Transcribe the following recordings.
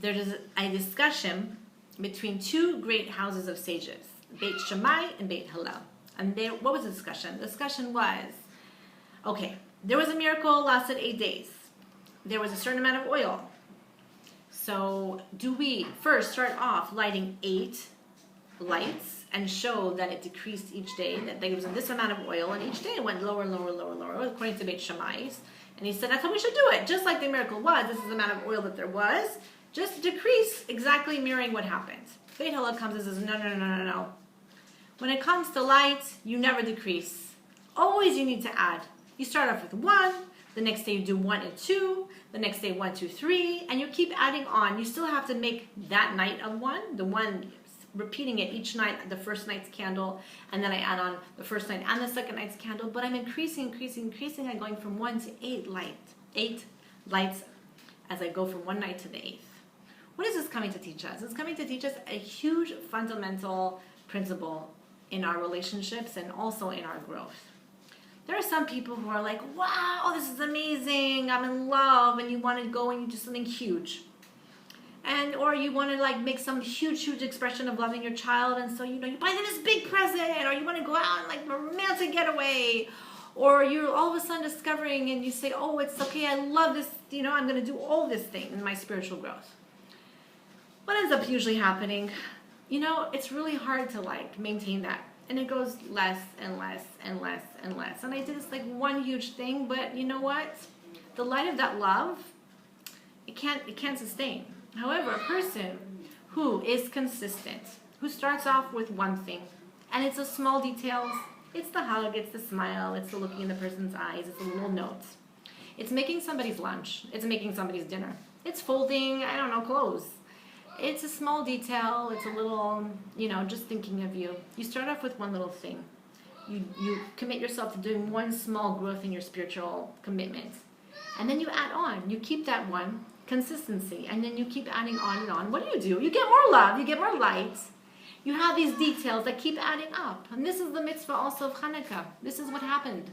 there is a discussion between two great houses of sages, Beit Shammai and Beit Hillel. And what was the discussion? The discussion was, okay, there was a miracle, lasted 8 days. There was a certain amount of oil. So do we first start off lighting 8 lights and show that it decreased each day, that there was this amount of oil, and each day it went lower, lower, lower, lower, according to Beit Shammai's. And he said, that's how we should do it. Just like the miracle was, this is the amount of oil that there was, just decrease, exactly mirroring what happened. Beit Hillel comes and says, no, no, no, no, no, no. When it comes to light, you never decrease. Always you need to add. You start off with 1, the next day you do 1 and 2, the next day 1, 2, 3, and you keep adding on. You still have to make that night a 1, the 1, repeating it each night, the first night's candle, and then I add on the first night and the second night's candle, but I'm increasing, I'm going from 1 to 8 lights as I go from one night to the 8th. What is this coming to teach us? It's coming to teach us a huge fundamental principle in our relationships and also in our growth. There are some people who are like, wow, this is amazing, I'm in love, and you want to go and you do something huge. Or you want to like make some huge expression of loving your child, and so you buy them this big present, or you want to go out and like a romantic getaway, or you're all of a sudden discovering and you say, oh, it's okay, I love this, I'm going to do all this thing in my spiritual growth. What ends up usually happening, it's really hard to like maintain that, and it goes less and less and less and less. And I did this like one huge thing, but you know what? The light of that love, it can't sustain. However, a person who is consistent, who starts off with one thing, and it's the small details, it's the hug, it's the smile, it's the looking in the person's eyes, it's the little notes. It's making somebody's lunch, it's making somebody's dinner, it's folding, clothes. It's a small detail, it's a little, just thinking of you. You start off with one little thing. You commit yourself to doing one small growth in your spiritual commitment. And then you add on, you keep that one, consistency, and then you keep adding on and on. What do? You get more love, you get more light. You have these details that keep adding up. And this is the mitzvah also of Chanukah. This is what happened.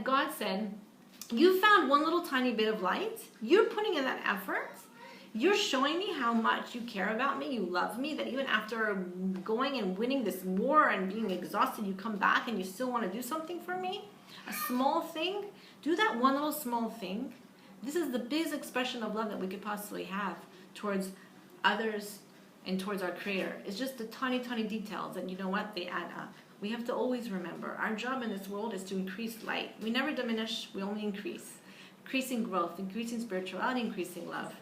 God said, you found one little tiny bit of light, you're putting in that effort, you're showing me how much you care about me, you love me, that even after going and winning this war and being exhausted, you come back and you still want to do something for me. A small thing, do that one little small thing. This is the biggest expression of love that we could possibly have towards others and towards our Creator. It's just the tiny details, and you know what? They add up. We have to always remember, our job in this world is to increase light. We never diminish, we only increase. Increasing growth, increasing spirituality, increasing love.